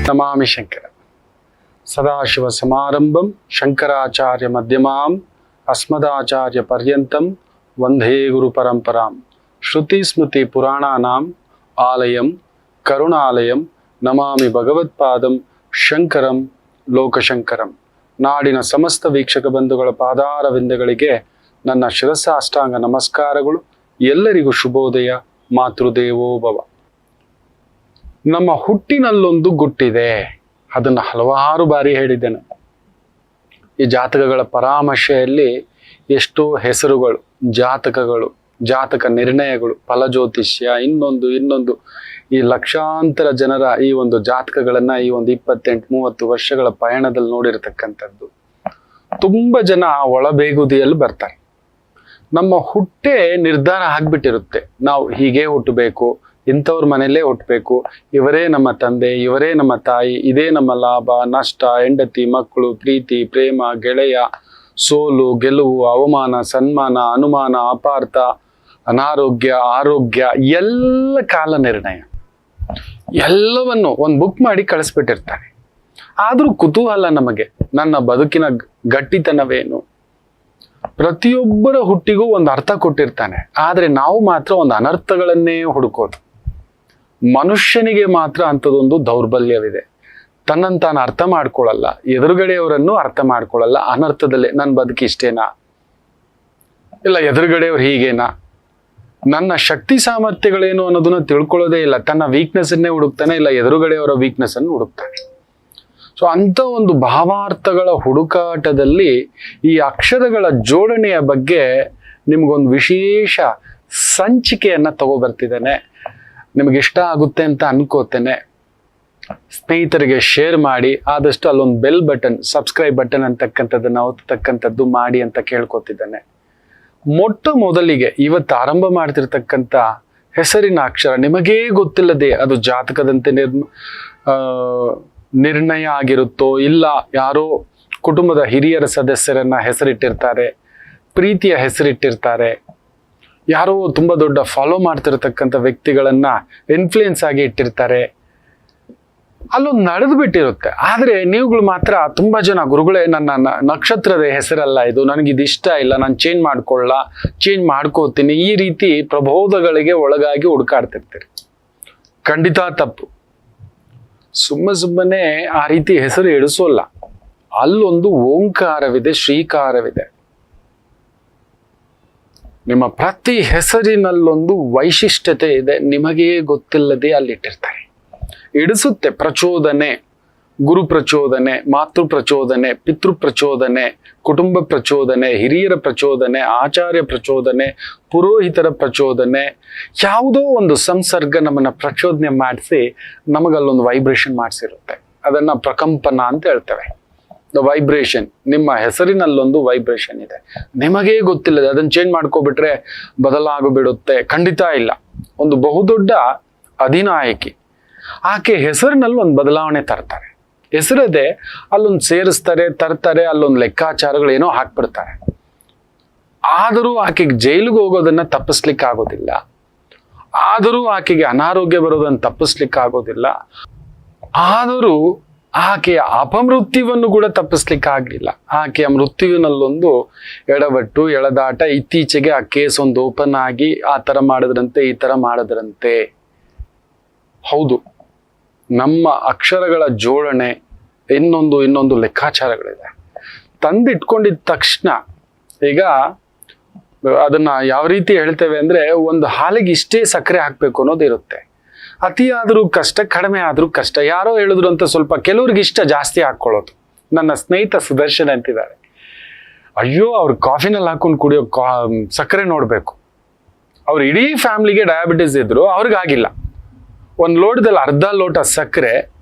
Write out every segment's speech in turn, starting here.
ನಮಾಮಿ ಶಂಕರ ಸದಾಶಿವ ಸಮಾರಂಭಂ ಶಂಕರಾಚಾರ್ಯ ಮಧ್ಯಮಾಂ ಅಸ್ಮದಾಚಾರ್ಯ ಪರ್ಯಂತಂ ವಂದೇ ಗುರು ಪರಂಪರಾಂ ಶ್ರುತಿ ಸ್ಮೃತಿ ಪುರಾಣಾನಾಂ ಆಲಯಂ ಕರುಣಾಲಯಂ ನಮಾಮಿ ಭಗವತ್ಪಾದಂ ಶಂಕರಂ ಲೋಕಶಂಕರಂ. ನಾಡಿನ ಸಮಸ್ತ ವೀಕ್ಷಕ ಬಂಧುಗಳ ಪಾದಾರವಿಂದಗಳಿಗೆ ನನ್ನ ಶಿರಸಾಷ್ಟಾಂಗ ನಮಸ್ಕಾರಗಳು. ಎಲ್ಲರಿಗೂ ಶುಭೋದಯ. ಮಾತೃದೇವೋಭವ. ನಮ್ಮ ಹುಟ್ಟಿನಲ್ಲೊಂದು ಗುಟ್ಟಿದೆ. ಅದನ್ನು ಹಲವಾರು ಬಾರಿ ಹೇಳಿದ್ದೇನೆ. ಈ ಜಾತಕಗಳ ಪರಾಮರ್ಶೆಯಲ್ಲಿ ಎಷ್ಟೋ ಹೆಸರುಗಳು, ಜಾತಕಗಳು, ಜಾತಕ ನಿರ್ಣಯಗಳು, ಫಲಜ್ಯೋತಿಷ್ಯ, ಇನ್ನೊಂದು ಈ ಲಕ್ಷಾಂತರ ಜನರ ಈ ಒಂದು ಜಾತಕಗಳನ್ನ ಈ ಒಂದು 28-30 ವರ್ಷಗಳ ಪಯಣದಲ್ಲಿ ನೋಡಿರತಕ್ಕಂಥದ್ದು. ತುಂಬ ಜನ ಒಳಬೇಗುದಿಯಲ್ಲಿ ಬರ್ತಾರೆ. ನಮ್ಮ ಹುಟ್ಟೆ ನಿರ್ಧಾರ ಆಗ್ಬಿಟ್ಟಿರುತ್ತೆ. ನಾವು ಹೀಗೆ ಹುಟ್ಟಬೇಕು, ಇಂಥವ್ರ ಮನೆಯಲ್ಲೇ ಹುಟ್ಟಬೇಕು, ಇವರೇ ನಮ್ಮ ತಂದೆ, ಇವರೇ ನಮ್ಮ ತಾಯಿ, ಇದೇ ನಮ್ಮ ಲಾಭ ನಷ್ಟ, ಹೆಂಡತಿ ಮಕ್ಕಳು, ಪ್ರೀತಿ ಪ್ರೇಮ, ಗೆಳೆಯ, ಸೋಲು ಗೆಲುವು, ಅವಮಾನ ಸನ್ಮಾನ, ಅನುಮಾನ ಅಪಾರ್ಥ, ಅನಾರೋಗ್ಯ ಆರೋಗ್ಯ, ಎಲ್ಲ ಕಾಲ ನಿರ್ಣಯ, ಎಲ್ಲವನ್ನು ಒಂದು ಬುಕ್ ಮಾಡಿ ಕಳಿಸ್ಬಿಟ್ಟಿರ್ತಾರೆ. ಆದ್ರೂ ಕುತೂಹಲ ನಮಗೆ, ನನ್ನ ಬದುಕಿನ ಗಟ್ಟಿತನವೇನು? ಪ್ರತಿಯೊಬ್ಬರ ಹುಟ್ಟಿಗೂ ಒಂದು ಅರ್ಥ ಕೊಟ್ಟಿರ್ತಾನೆ. ಆದ್ರೆ ನಾವು ಮಾತ್ರ ಒಂದು ಅನರ್ಥಗಳನ್ನೇ ಹುಡುಕೋದು. ಮನುಷ್ಯನಿಗೆ ಮಾತ್ರ ಅಂಥದ್ದೊಂದು ದೌರ್ಬಲ್ಯವಿದೆ. ತನ್ನಂತಾನು ಅರ್ಥ ಮಾಡ್ಕೊಳ್ಳಲ್ಲ, ಎದುರುಗಡೆಯವರನ್ನು ಅರ್ಥ ಮಾಡ್ಕೊಳ್ಳಲ್ಲ. ಅನರ್ಥದಲ್ಲೇ ನನ್ನ ಬದುಕಿ ಇಷ್ಟೇನಾ, ಇಲ್ಲ ಎದುರುಗಡೆಯವ್ರು ಹೀಗೇನಾ, ನನ್ನ ಶಕ್ತಿ ಸಾಮರ್ಥ್ಯಗಳೇನು ಅನ್ನೋದನ್ನ ತಿಳ್ಕೊಳ್ಳೋದೇ ಇಲ್ಲ. ತನ್ನ ವೀಕ್ನೆಸ್ ಅನ್ನೇ ಹುಡುಕ್ತಾನೆ, ಇಲ್ಲ ಎದುರುಗಡೆಯವರ ವೀಕ್ನೆಸ್ ಅನ್ನು ಹುಡುಕ್ತಾನೆ. ಸೊ ಅಂತ ಒಂದು ಭಾವಾರ್ಥಗಳ ಹುಡುಕಾಟದಲ್ಲಿ ಈ ಅಕ್ಷರಗಳ ಜೋಡಣೆಯ ಬಗ್ಗೆ ನಿಮ್ಗೊಂದು ವಿಶೇಷ ಸಂಚಿಕೆಯನ್ನ ತಗೋಬರ್ತಿದ್ದೇನೆ. ನಿಮ್ಗೆ ಇಷ್ಟ ಆಗುತ್ತೆ ಅಂತ ಅನ್ಕೋತೇನೆ. ಸ್ನೇಹಿತರಿಗೆ ಶೇರ್ ಮಾಡಿ, ಆದಷ್ಟು ಅಲ್ಲೊಂದು ಬೆಲ್ ಬಟನ್, ಸಬ್ಸ್ಕ್ರೈಬ್ ಬಟನ್ ಅಂತಕ್ಕಂಥದ್ದನ್ನ ಒತ್ತಕ್ಕಂಥದ್ದು ಮಾಡಿ ಅಂತ ಕೇಳ್ಕೊತಿದ್ದೇನೆ. ಮೊಟ್ಟ ಮೊದಲಿಗೆ ಇವತ್ತು ಆರಂಭ ಮಾಡ್ತಿರ್ತಕ್ಕಂಥ ಹೆಸರಿನ ಅಕ್ಷರ ನಿಮಗೇ ಗೊತ್ತಿಲ್ಲದೆ ಅದು ಜಾತಕದಂತೆ ನಿರ್ಣಯ ಆಗಿರುತ್ತೋ, ಇಲ್ಲ ಯಾರೋ ಕುಟುಂಬದ ಹಿರಿಯರ ಸದಸ್ಯರನ್ನ ಹೆಸರಿಟ್ಟಿರ್ತಾರೆ, ಪ್ರೀತಿಯ ಹೆಸರಿಟ್ಟಿರ್ತಾರೆ, ಯಾರೋ ತುಂಬಾ ದೊಡ್ಡ ಫಾಲೋ ಮಾಡ್ತಿರತಕ್ಕಂಥ ವ್ಯಕ್ತಿಗಳನ್ನ ಇನ್ಫ್ಲೂಯೆನ್ಸ್ ಆಗಿ ಇಟ್ಟಿರ್ತಾರೆ. ಅಲ್ಲೊಂದು ನಡೆದು ಬಿಟ್ಟಿರುತ್ತೆ. ಆದ್ರೆ ನೀವುಗಳು ಮಾತ್ರ ತುಂಬಾ ಜನ, ಗುರುಗಳೇ ನನ್ನ ನಕ್ಷತ್ರದ ಹೆಸರಲ್ಲ ಇದು, ನನಗಿದು ಇಷ್ಟ ಇಲ್ಲ, ನಾನು ಚೇಂಜ್ ಮಾಡ್ಕೋತೀನಿ, ಈ ರೀತಿ ಪ್ರಬೋಧಗಳಿಗೆ ಒಳಗಾಗಿ ಹುಡುಕಾಡ್ತಿರ್ತೀರಿ. ಖಂಡಿತ ತಪ್ಪು. ಸುಮ್ಮನೆ ಆ ರೀತಿ ಹೆಸರು ಇಡಿಸೋಲ್ಲ. ಅಲ್ಲೊಂದು ಓಂಕಾರವಿದೆ, ಶ್ರೀಕಾರವಿದೆ. ನಿಮ್ಮ ಪ್ರತಿ ಹೆಸರಿನಲ್ಲೊಂದು ವೈಶಿಷ್ಟ್ಯತೆ ಇದೆ, ನಿಮಗೇ ಗೊತ್ತಿಲ್ಲದೆ ಅಲ್ಲಿಟ್ಟಿರ್ತಾರೆ. ಇಡಿಸುತ್ತೆ ಪ್ರಚೋದನೆ, ಗುರು ಪ್ರಚೋದನೆ, ಮಾತೃ ಪ್ರಚೋದನೆ, ಪಿತೃ ಪ್ರಚೋದನೆ, ಕುಟುಂಬ ಪ್ರಚೋದನೆ, ಹಿರಿಯರ ಪ್ರಚೋದನೆ, ಆಚಾರ್ಯ ಪ್ರಚೋದನೆ, ಪುರೋಹಿತರ ಪ್ರಚೋದನೆ, ಯಾವುದೋ ಒಂದು ಸಂಸರ್ಗ ನಮ್ಮನ್ನ ಪ್ರಚೋದನೆ ಮಾಡಿಸಿ ನಮಗಲ್ಲೊಂದು ವೈಬ್ರೇಷನ್ ಮಾಡಿಸಿರುತ್ತೆ. ಅದನ್ನ ಪ್ರಕಂಪನ ಅಂತ ಹೇಳ್ತೇವೆ. The vibration. ನಿಮ್ಮ ಹೆಸರಿನಲ್ಲೊಂದು ವೈಬ್ರೇಷನ್ ಇದೆ, ನಿಮಗೇ ಗೊತ್ತಿಲ್ಲದೆ ಅದನ್ನ ಚೇಂಜ್ ಮಾಡ್ಕೊಬಿಟ್ರೆ ಬದಲಾಗಿಬಿಡುತ್ತೆ. ಖಂಡಿತ ಇಲ್ಲ. ಒಂದು ಬಹುದೊಡ್ಡ ಅಧಿನಾಯಕಿ, ಆಕೆ ಹೆಸರಿನಲ್ಲಿ ಒಂದು ಬದಲಾವಣೆ ತರ್ತಾರೆ. ಹೆಸರದೆ ಅಲ್ಲೊಂದು ಸೇರಿಸ್ತಾರೆ, ತರ್ತಾರೆ, ಅಲ್ಲೊಂದು ಲೆಕ್ಕಾಚಾರಗಳೇನೋ ಹಾಕ್ಬಿಡ್ತಾರೆ. ಆದರೂ ಆಕೆಗೆ ಜೈಲಿಗೆ ಹೋಗೋದನ್ನ ತಪ್ಪಿಸ್ಲಿಕ್ಕೆ ಆಗೋದಿಲ್ಲ. ಆದರೂ ಆಕೆಗೆ ಅನಾರೋಗ್ಯ ಬರೋದನ್ನ ತಪ್ಪಿಸ್ಲಿಕ್ಕೆ ಆಗೋದಿಲ್ಲ. ಆದರೂ ಆಕೆಯ ಅಪಮೃತ್ಯುವನ್ನು ಕೂಡ ತಪ್ಪಿಸ್ಲಿಕ್ಕೆ ಆಗಲಿಲ್ಲ. ಆಕೆಯ ಮೃತ್ಯುವಿನಲ್ಲೊಂದು ಎಡವಟ್ಟು, ಎಳೆದಾಟ. ಇತ್ತೀಚೆಗೆ ಆ ಕೇಸ್ ಒಂದು ಓಪನ್ ಆಗಿ ಆ ಥರ ಮಾಡಿದ್ರಂತೆ, ಈ ಥರ ಮಾಡಿದ್ರಂತೆ. ಹೌದು, ನಮ್ಮ ಅಕ್ಷರಗಳ ಜೋಡಣೆ ಇನ್ನೊಂದು ಲೆಕ್ಕಾಚಾರಗಳಿದೆ. ತಂದಿಟ್ಕೊಂಡಿದ್ದ ತಕ್ಷಣ ಈಗ ಅದನ್ನ ಯಾವ ರೀತಿ ಹೇಳ್ತೇವೆ ಅಂದ್ರೆ, ಒಂದು ಹಾಲಿಗೆ ಇಷ್ಟೇ ಸಕ್ಕರೆ ಹಾಕ್ಬೇಕು ಅನ್ನೋದು ಇರುತ್ತೆ. ಅತಿ ಆದ್ರೂ ಕಷ್ಟ, ಕಡಿಮೆ ಆದ್ರೂ ಕಷ್ಟ. ಯಾರೋ ಹೇಳಿದ್ರು ಅಂತ ಸ್ವಲ್ಪ ಕೆಲವ್ರಿಗೆ ಇಷ್ಟ ಜಾಸ್ತಿ ಹಾಕೊಳ್ಳೋದು. ನನ್ನ ಸ್ನೇಹಿತ ಸುದರ್ಶನ್ ಅಂತಿದ್ದಾರೆ, ಅಯ್ಯೋ ಅವ್ರು ಕಾಫಿನಲ್ಲಿ ಹಾಕೊಂಡು ಕುಡಿಯೋ ಸಕ್ಕರೆ ನೋಡ್ಬೇಕು. ಅವ್ರ ಇಡೀ ಫ್ಯಾಮಿಲಿಗೆ ಡಯಾಬಿಟಿಸ್ ಇದ್ರು, ಅವ್ರಿಗಾಗಿಲ್ಲ. ಒಂದು ಲೋಟದಲ್ಲಿ ಅರ್ಧ ಲೋಟ ಸಕ್ಕರೆ,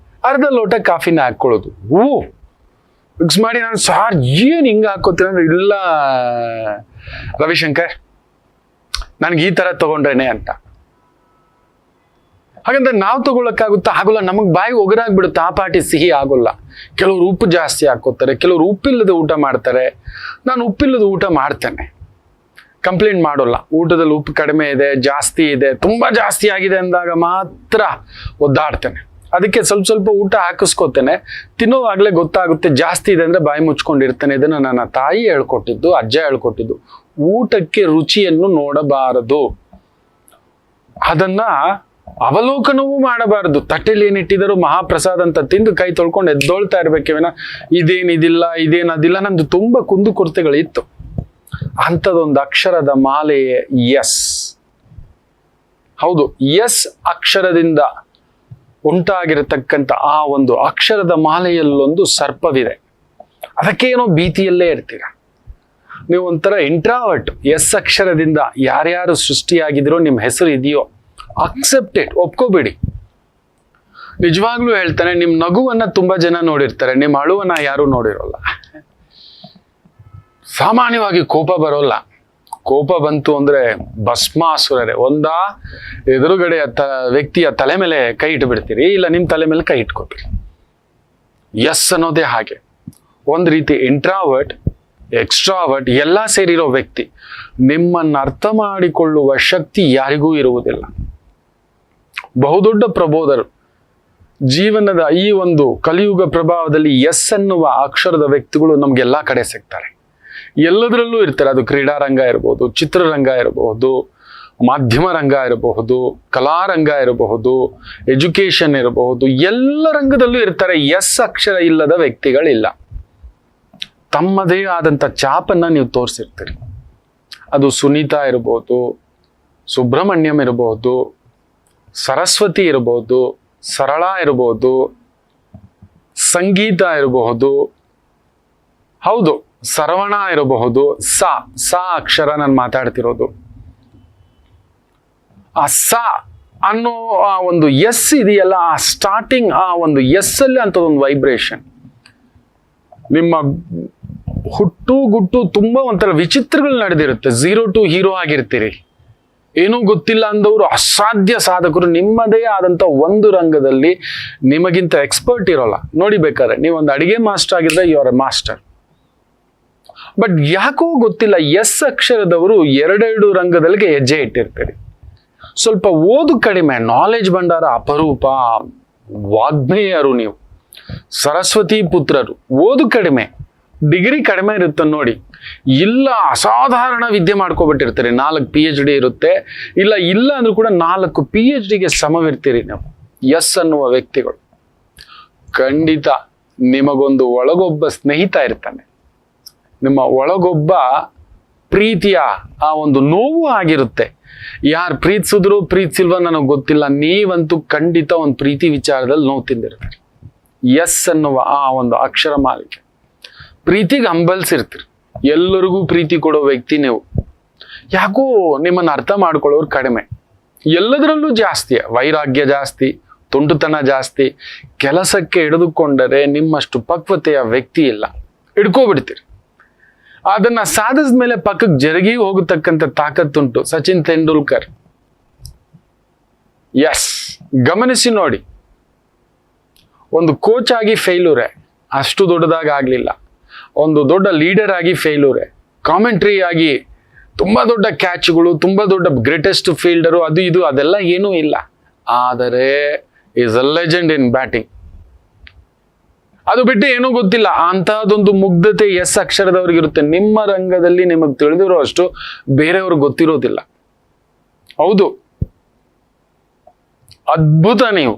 ಅರ್ಧ ಲೋಟ ಕಾಫಿನ ಹಾಕೊಳ್ಳೋದು. ಮಿಕ್ಸ್ ಮಾಡಿ ನಾನು ಸಾರ್ ಏನ್ ಹಿಂಗ ಹಾಕೋತೀನಿ ಅಂದ್ರೆ, ಇಲ್ಲ ರವಿಶಂಕರ್ ನನ್ಗೆ ಈ ತರ ತಗೊಂಡ್ರೇನೆ ಅಂತ. ಹಾಗಂದ್ರೆ ನಾವು ತಗೊಳಕ್ಕಾಗುತ್ತಾ? ಆಗೋಲ್ಲ. ನಮಗ್ ಬಾಯಿ ಒಗರಾಗ್ಬಿಡುತ್ತೆ. ಆ ಪಾಟಿ ಸಿಹಿ ಆಗೋಲ್ಲ. ಕೆಲವರು ಉಪ್ಪು ಜಾಸ್ತಿ ಹಾಕೋತಾರೆ, ಕೆಲವರು ಉಪ್ಪಿಲ್ಲದೆ ಊಟ ಮಾಡ್ತಾರೆ. ನಾನು ಉಪ್ಪಿಲ್ಲದ ಊಟ ಮಾಡ್ತೇನೆ, ಕಂಪ್ಲೇಂಟ್ ಮಾಡೋಲ್ಲ. ಊಟದಲ್ಲಿ ಉಪ್ಪು ಕಡಿಮೆ ಇದೆ, ಜಾಸ್ತಿ ಇದೆ, ತುಂಬಾ ಜಾಸ್ತಿ ಆಗಿದೆ ಅಂದಾಗ ಮಾತ್ರ ಒದ್ದಾಡ್ತೇನೆ. ಅದಕ್ಕೆ ಸ್ವಲ್ಪ ಸ್ವಲ್ಪ ಊಟ ಹಾಕಿಸ್ಕೋತೇನೆ, ತಿನ್ನೋವಾಗಲೇ ಗೊತ್ತಾಗುತ್ತೆ ಜಾಸ್ತಿ ಇದೆ ಅಂದ್ರೆ ಬಾಯಿ ಮುಚ್ಕೊಂಡಿರ್ತೇನೆ. ಇದನ್ನು ನನ್ನ ತಾಯಿ ಹೇಳ್ಕೊಟ್ಟಿದ್ದು, ಅಜ್ಜ ಹೇಳ್ಕೊಟ್ಟಿದ್ದು. ಊಟಕ್ಕೆ ರುಚಿಯನ್ನು ನೋಡಬಾರದು, ಅದನ್ನ ಅವಲೋಕನವೂ ಮಾಡಬಾರದು. ತಟ್ಟೆಲಿ ಏನಿಟ್ಟಿದ್ರು ಮಹಾಪ್ರಸಾದ ಅಂತ ತಿಂದು ಕೈ ತೊಳ್ಕೊಂಡು ಎದ್ದೋಳ್ತಾ ಇರ್ಬೇಕೇನ, ಇದೇನಿದಿಲ್ಲ ಇದೇನದಿಲ್ಲ. ನಂದು ತುಂಬಾ ಕುಂದುಕೊರತೆಗಳಿತ್ತು. ಅಂಥದ್ದೊಂದು ಅಕ್ಷರದ ಮಾಲೆಯೇ ಎಸ್. ಹೌದು, ಎಸ್ ಅಕ್ಷರದಿಂದ ಉಂಟಾಗಿರತಕ್ಕಂಥ ಆ ಒಂದು ಅಕ್ಷರದ ಮಾಲೆಯಲ್ಲೊಂದು ಸರ್ಪವಿದೆ. ಅದಕ್ಕೇನೋ ಭೀತಿಯಲ್ಲೇ ಇರ್ತೀರ ನೀವು. ಒಂಥರ ಇಂಟ್ರಾವರ್ಟ್. ಎಸ್ ಅಕ್ಷರದಿಂದ ಯಾರ್ಯಾರು ಸೃಷ್ಟಿಯಾಗಿದ್ರೋ, ನಿಮ್ಮ ಹೆಸರು ಇದೆಯೋ, ಅಕ್ಸೆಪ್ಟ್ ಇಟ್, ಒಪ್ಕೋಬೇಡಿ. ನಿಜವಾಗ್ಲೂ ಹೇಳ್ತಾನೆ, ನಿಮ್ ನಗುವನ್ನ ತುಂಬಾ ಜನ ನೋಡಿರ್ತಾರೆ, ನಿಮ್ ಅಳುವನ್ನ ಯಾರು ನೋಡಿರೋಲ್ಲ. ಸಾಮಾನ್ಯವಾಗಿ ಕೋಪ ಬರೋಲ್ಲ. ಕೋಪ ಬಂತು ಅಂದ್ರೆ ಭಸ್ಮಾಸುರರೇ. ಒಂದಾ ಎದುರುಗಡೆಯ ವ್ಯಕ್ತಿಯ ತಲೆ ಮೇಲೆ ಕೈ ಇಟ್ಬಿಡ್ತೀರಿ, ಇಲ್ಲ ನಿಮ್ ತಲೆ ಮೇಲೆ ಕೈ ಇಟ್ಕೋತೀರಿ. ಎಸ್ ಅನ್ನೋದೇ ಹಾಗೆ. ಒಂದ್ ರೀತಿ ಇಂಟ್ರಾವರ್ಟ್, ಎಕ್ಸ್ಟ್ರಾವರ್ಟ್ ಎಲ್ಲ ಸೇರಿರೋ ವ್ಯಕ್ತಿ. ನಿಮ್ಮನ್ನು ಅರ್ಥ ಮಾಡಿಕೊಳ್ಳುವ ಶಕ್ತಿ ಯಾರಿಗೂ ಇರುವುದಿಲ್ಲ. ಬಹುದೊಡ್ಡ ಪ್ರಬೋಧರು ಜೀವನದ ಈ ಒಂದು ಕಲಿಯುಗ ಪ್ರಭಾವದಲ್ಲಿ ಎಸ್ ಅನ್ನುವ ಅಕ್ಷರದ ವ್ಯಕ್ತಿಗಳು ನಮ್ಗೆಲ್ಲಾ ಕಡೆ ಸಿಗ್ತಾರೆ. ಎಲ್ಲದರಲ್ಲೂ ಇರ್ತಾರೆ. ಅದು ಕ್ರೀಡಾರಂಗ ಇರಬಹುದು, ಚಿತ್ರರಂಗ ಇರಬಹುದು, ಮಾಧ್ಯಮ ರಂಗ ಇರಬಹುದು, ಕಲಾರಂಗ ಇರಬಹುದು, ಎಜುಕೇಶನ್ ಇರಬಹುದು, ಎಲ್ಲ ರಂಗದಲ್ಲೂ ಇರ್ತಾರೆ. ಎಸ್ ಅಕ್ಷರ ಇಲ್ಲದ ವ್ಯಕ್ತಿಗಳಿಲ್ಲ. ತಮ್ಮದೇ ಆದಂಥ ಚಾಪನ್ನ ನೀವು ತೋರಿಸಿರ್ತೀರಿ. ಅದು ಸುನೀತಾ ಇರಬಹುದು, ಸುಬ್ರಹ್ಮಣ್ಯಂ ಇರಬಹುದು, ಸರಸ್ವತಿ ಇರಬಹುದು, ಸರಳ ಇರಬಹುದು, ಸಂಗೀತ ಇರಬಹುದು, ಹೌದು ಸರವಣ ಇರಬಹುದು. ಸ ಅಕ್ಷರ ನಾನು ಮಾತಾಡ್ತಿರೋದು. ಆ ಸ ಅನ್ನೋ ಆ ಒಂದು ಎಸ್ ಇದೆಯಲ್ಲ, ಆ ಸ್ಟಾರ್ಟಿಂಗ್ ಆ ಒಂದು ಎಸ್ ಅಲ್ಲಿ ಅಂತದೊಂದು ವೈಬ್ರೇಷನ್. ನಿಮ್ಮ ಹುಟ್ಟು ಗುಟ್ಟು ತುಂಬಾ ಒಂಥರ ವಿಚಿತ್ರಗಳು ನಡೆದಿರುತ್ತೆ. 0 to ಹೀರೋ ಆಗಿರ್ತೀರಿ. ಏನೂ ಗೊತ್ತಿಲ್ಲ ಅಂದವರು ಅಸಾಧ್ಯ ಸಾಧಕರು. ನಿಮ್ಮದೇ ಆದಂತ ಒಂದು ರಂಗದಲ್ಲಿ ನಿಮಗಿಂತ ಎಕ್ಸ್ಪರ್ಟ್ ಇರೋಲ್ಲ. ನೋಡಿ, ಬೇಕಾದ್ರೆ ನೀವು ಒಂದು ಅಡಿಗೆ ಮಾಸ್ಟರ್ ಆಗಿದ್ರೆ you are a master. But ಯಾಕೋ ಗೊತ್ತಿಲ್ಲ, ಎಸ್ ಅಕ್ಷರದವರು ಎರಡೆರಡು ರಂಗದಲ್ಲಿಗೆ ಹೆಜ್ಜೆ ಇಟ್ಟಿರ್ತೀರಿ. ಸ್ವಲ್ಪ ಓದು ಕಡಿಮೆ, ನಾಲೆಜ್ ಭಂಡಾರ ಅಪರೂಪ, ವಾಗ್ಮೇಯರು ನೀವು, ಸರಸ್ವತಿ ಪುತ್ರರು. ಓದು ಕಡಿಮೆ, ಡಿಗ್ರಿ ಕಡಿಮೆ ಇರುತ್ತೆ ನೋಡಿ. ಇಲ್ಲ ಅಸಾಧಾರಣ ವಿದ್ಯೆ ಮಾಡ್ಕೊಬಿಟ್ಟಿರ್ತೀರಿ. 4 PhD ಇರುತ್ತೆ. ಇಲ್ಲ ಅಂದ್ರೂ ಕೂಡ 4 PhDಗೆ ಸಮವಿರ್ತೀರಿ ನೀವು. ಎಸ್ ಅನ್ನುವ ವ್ಯಕ್ತಿಗಳು ಖಂಡಿತ ನಿಮಗೊಂದು ಒಳಗೊಬ್ಬ ಸ್ನೇಹಿತ ಇರ್ತಾನೆ. ನಿಮ್ಮ ಒಳಗೊಬ್ಬ ಪ್ರೀತಿಯ ಆ ಒಂದು ನೋವು ಆಗಿರುತ್ತೆ. ಯಾರು ಪ್ರೀತಿಸಿದ್ರು ಪ್ರೀತಿಸಿಲ್ವ ನನಗೆ ಗೊತ್ತಿಲ್ಲ, ನೀವಂತೂ ಖಂಡಿತ ಒಂದು ಪ್ರೀತಿ ವಿಚಾರದಲ್ಲಿ ನೋವು ತಿಂದಿರ್ತೀರಿ. ಎಸ್ ಅನ್ನುವ ಆ ಒಂದು ಅಕ್ಷರ ಮಾಲಿಕೆ. ಪ್ರೀತಿಗೆ ಹಂಬಲ್ಸಿರ್ತೀರಿ. ಎಲ್ಲರಿಗೂ ಪ್ರೀತಿ ಕೊಡೋ ವ್ಯಕ್ತಿ ನೀವು. ಯಾಕೋ ನಿಮ್ಮನ್ನ ಅರ್ಥ ಮಾಡ್ಕೊಳ್ಳೋರು ಕಡಿಮೆ. ಎಲ್ಲದರಲ್ಲೂ ಜಾಸ್ತಿ ವೈರಾಗ್ಯ ಜಾಸ್ತಿ, ತುಂಟುತನ ಜಾಸ್ತಿ. ಕೆಲಸಕ್ಕೆ ಹಿಡಿದುಕೊಂಡರೆ ನಿಮ್ಮಷ್ಟು ಪಕ್ವತೆಯ ವ್ಯಕ್ತಿ ಇಲ್ಲ, ಹಿಡ್ಕೋಬಿಡ್ತೀರಿ. ಅದನ್ನ ಸಾಧಿಸಿದ ಮೇಲೆ ಪಕ್ಕಕ್ಕೆ ಜರುಗಿ ಹೋಗತಕ್ಕಂಥ ತಾಕತ್ತುಂಟು. ಸಚಿನ್ ತೆಂಡೂಲ್ಕರ್. ಎಸ್, ಗಮನಿಸಿ ನೋಡಿ. ಒಂದು ಕೋಚ್ ಆಗಿ ಫೇಲ್ಯೂರೇ, ಅಷ್ಟು ದೊಡ್ಡದಾಗಲಿಲ್ಲ. ಒಂದು ದೊಡ್ಡ ಲೀಡರ್ ಆಗಿ ಫೇಲ್ಯೂರೇ. ಕಾಮೆಂಟ್ರಿ ಆಗಿ ತುಂಬಾ ದೊಡ್ಡ ಕ್ಯಾಚ್ಗಳು, ತುಂಬಾ ದೊಡ್ಡ ಗ್ರೇಟೆಸ್ಟ್ ಫೀಲ್ಡರು, ಅದು ಇದು ಅದೆಲ್ಲ ಏನೂ ಇಲ್ಲ. ಆದರೆ is a legend in batting. ಅದು ಬಿಟ್ಟು ಏನೂ ಗೊತ್ತಿಲ್ಲ. ಅಂತಹದೊಂದು ಮುಗ್ಧತೆ ಎಸ್ ಅಕ್ಷರದವ್ರಿಗಿರುತ್ತೆ. ನಿಮ್ಮ ರಂಗದಲ್ಲಿ ನಿಮಗೆ ತಿಳಿದಿರೋ ಅಷ್ಟು ಬೇರೆಯವ್ರಿಗೆ ಗೊತ್ತಿರೋದಿಲ್ಲ. ಹೌದು, ಅದ್ಭುತ. ನೀವು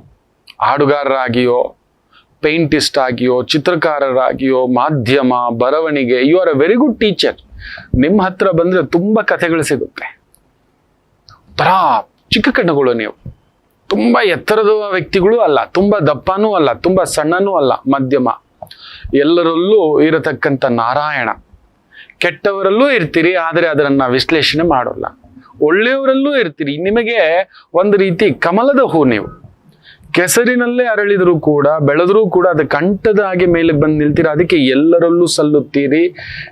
ಹಾಡುಗಾರರಾಗಿಯೋ, ಪೇಂಟಿಸ್ಟ್ ಆಗಿಯೋ, ಚಿತ್ರಕಾರರಾಗಿಯೋ, ಮಾಧ್ಯಮ, ಬರವಣಿಗೆ, you are a very good teacher. ನಿಮ್ಮ ಹತ್ರ ಬಂದ್ರೆ ತುಂಬಾ ಕಥೆಗಳು ಸಿಗುತ್ತೆ. ತರ ಚಿಕ್ಕ ಕಣ್ಣುಗಳು ನೀವು. ತುಂಬಾ ಎತ್ತರದ ವ್ಯಕ್ತಿಗಳು ಅಲ್ಲ, ತುಂಬಾ ದಪ್ಪನೂ ಅಲ್ಲ, ತುಂಬಾ ಸಣ್ಣನೂ ಅಲ್ಲ, ಮಧ್ಯಮ. ಎಲ್ಲರಲ್ಲೂ ಇರತಕ್ಕಂಥ ನಾರಾಯಣ. ಕೆಟ್ಟವರಲ್ಲೂ ಇರ್ತೀರಿ, ಆದರೆ ಅದನ್ನ ವಿಶ್ಲೇಷಣೆ ಮಾಡೋಲ್ಲ. ಒಳ್ಳೆಯವರಲ್ಲೂ ಇರ್ತೀರಿ. ನಿಮಗೆ ಒಂದು ರೀತಿ ಕಮಲದ ಹೂ. ನೀವು ಕೆಸರಿನಲ್ಲೇ ಅರಳಿದ್ರು ಕೂಡ, ಬೆಳೆದ್ರೂ ಕೂಡ ಅದು ಕಂಠದ ಹಾಗೆ ಮೇಲೆ ಬಂದು ನಿಲ್ತೀರ. ಅದಕ್ಕೆ ಎಲ್ಲರಲ್ಲೂ ಸಲ್ಲುತ್ತೀರಿ.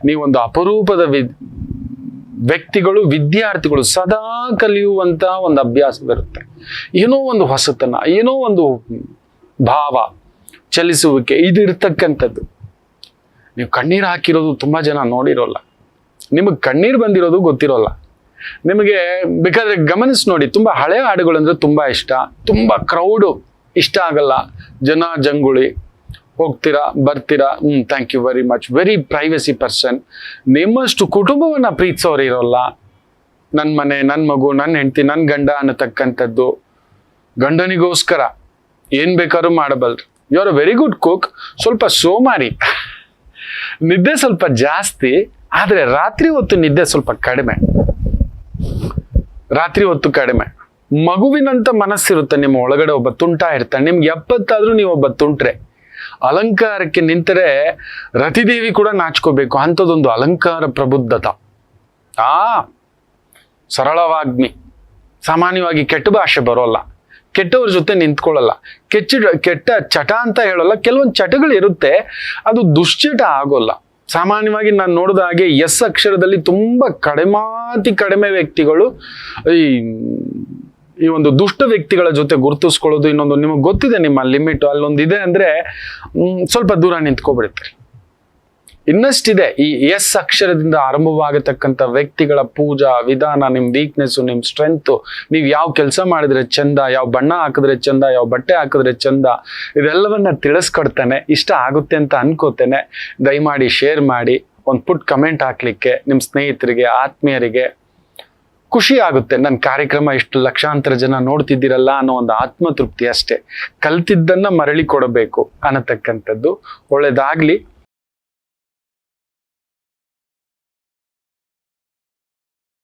ನೀವೊಂದು ಅಪರೂಪದ ವ್ಯಕ್ತಿಗಳು, ವಿದ್ಯಾರ್ಥಿಗಳು. ಸದಾ ಕಲಿಯುವಂತ ಒಂದು ಅಭ್ಯಾಸ ಬರುತ್ತೆ. ಏನೋ ಒಂದು ಹೊಸತನ, ಏನೋ ಒಂದು ಭಾವ, ಚಲಿಸುವಿಕೆ ಇದು ಇರ್ತಕ್ಕಂಥದ್ದು. ನೀವು ಕಣ್ಣೀರು ಹಾಕಿರೋದು ತುಂಬಾ ಜನ ನೋಡಿರೋಲ್ಲ. ನಿಮಗೆ ಕಣ್ಣೀರು ಬಂದಿರೋದು ಗೊತ್ತಿರೋಲ್ಲ. ನಿಮಗೆ ಬೇಕಾದ್ರೆ ಗಮನಿಸಿ ನೋಡಿ. ತುಂಬಾ ಹಳೆ ಹಾಡುಗಳು ಅಂದ್ರೆ ತುಂಬಾ ಇಷ್ಟ. ತುಂಬಾ ಕ್ರೌಡು, ಇಷ್ಟ ಆಗಲ್ಲ, ಜನ ಜಂಗುಳಿ, ಹೋಗ್ತೀರಾ ಬರ್ತೀರಾ, thank you very much, very privacy person. ನಿಮ್ಮಷ್ಟು ಕುಟುಂಬವನ್ನ ಪ್ರೀತಿಸೋರು ಇರೋಲ್ಲ. ನನ್ನ ಮನೆ, ನನ್ನ ಮಗು, ನನ್ನ ಹೆಂಡತಿ, ನನ್ನ ಗಂಡ ಅನ್ನತಕ್ಕಂಥದ್ದು. ಗಂಡನಿಗೋಸ್ಕರ ಏನ್ ಬೇಕಾದ್ರೂ ಮಾಡಬಲ್ರಿ. You are a very good cook, ಸ್ವಲ್ಪ ಸೋಮಾರಿ, ನಿದ್ದೆ ಸ್ವಲ್ಪ ಜಾಸ್ತಿ, ಆದ್ರೆ ರಾತ್ರಿ ಹೊತ್ತು ನಿದ್ದೆ ಸ್ವಲ್ಪ ಕಡಿಮೆ. ರಾತ್ರಿ ಹೊತ್ತು ಕಡಿಮೆ. ಮಗುವಿನಂತ ಮನಸ್ಸಿರುತ್ತೆ ನಿಮ್ಮ ಒಳಗಡೆ. ಒಬ್ಬ ತುಂಟ ಇರ್ತಾನೆ. ನಿಮ್ಗೆ 70 ಆದ್ರೂ ನೀವು ಒಬ್ಬ ತುಂಟ್ರೆ. ಅಲಂಕಾರಕ್ಕೆ ನಿಂತರೆ ರತಿದೇವಿ ಕೂಡ ನಾಚ್ಕೋಬೇಕು, ಅಂಥದ್ದೊಂದು ಅಲಂಕಾರ ಪ್ರಬುದ್ಧತ. ಸರಳವಾಗ್ಮಿ, ಸಾಮಾನ್ಯವಾಗಿ ಕೆಟ್ಟ ಭಾಷೆ ಬರೋಲ್ಲ, ಕೆಟ್ಟವ್ರ ಜೊತೆ ನಿಂತ್ಕೊಳ್ಳಲ್ಲ, ಕೆಟ್ಟ ಚಟ ಅಂತ ಹೇಳಲ್ಲ. ಕೆಲವೊಂದು ಚಟಗಳು ಇರುತ್ತೆ, ಅದು ದುಶ್ಚಟ ಆಗೋಲ್ಲ. ಸಾಮಾನ್ಯವಾಗಿ ನಾನು ನೋಡಿದ ಹಾಗೆ ಎಸ್ ಅಕ್ಷರದಲ್ಲಿ ತುಂಬಾ ಕಡಿಮೆ ವ್ಯಕ್ತಿಗಳು ಈ ಒಂದು ದುಷ್ಟ ವ್ಯಕ್ತಿಗಳ ಜೊತೆ ಗುರುತಿಸ್ಕೊಳ್ಳೋದು. ಇನ್ನೊಂದು, ನಿಮಗೆ ಗೊತ್ತಿದೆ ನಿಮ್ಮ ಲಿಮಿಟ್ ಅಲ್ಲೊಂದಿದೆ ಅಂದ್ರೆ ಸ್ವಲ್ಪ ದೂರ ನಿಂತ್ಕೊಬಿಡ್ತೀರಿ. ಇನ್ನಷ್ಟಿದೆ. ಈ ಎಸ್ ಅಕ್ಷರದಿಂದ ಆರಂಭವಾಗತಕ್ಕಂಥ ವ್ಯಕ್ತಿಗಳ ಪೂಜಾ ವಿಧಾನ, ನಿಮ್ ವೀಕ್ನೆಸ್, ನಿಮ್ ಸ್ಟ್ರೆಂತ್, ನೀವು ಯಾವ ಕೆಲಸ ಮಾಡಿದ್ರೆ ಚಂದ, ಯಾವ ಬಣ್ಣ ಹಾಕಿದ್ರೆ ಚಂದ, ಯಾವ ಬಟ್ಟೆ ಹಾಕಿದ್ರೆ ಚಂದ, ಇದೆಲ್ಲವನ್ನ ತಿಳಿಸ್ಕೊಡ್ತಾನೆ. ಇಷ್ಟ ಆಗುತ್ತೆ ಅಂತ ಅನ್ಕೋತೇನೆ. ದಯಮಾಡಿ ಶೇರ್ ಮಾಡಿ, ಒಂದು ಪುಟ್ ಕಮೆಂಟ್ ಹಾಕ್ಲಿಕ್ಕೆ ನಿಮ್ಮ ಸ್ನೇಹಿತರಿಗೆ, ಆತ್ಮೀಯರಿಗೆ ಖುಷಿ ಆಗುತ್ತೆ. ನನ್ನ ಕಾರ್ಯಕ್ರಮ ಇಷ್ಟು ಲಕ್ಷಾಂತರ ಜನ ನೋಡ್ತಿದ್ದೀರಲ್ಲ ಅನ್ನೋ ಒಂದು ಆತ್ಮತೃಪ್ತಿ ಅಷ್ಟೇ. ಕಲ್ತಿದ್ದನ್ನ ಮರಳಿ ಕೊಡಬೇಕು ಅನ್ನತಕ್ಕಂಥದ್ದು. ಒಳ್ಳೇದಾಗ್ಲಿ.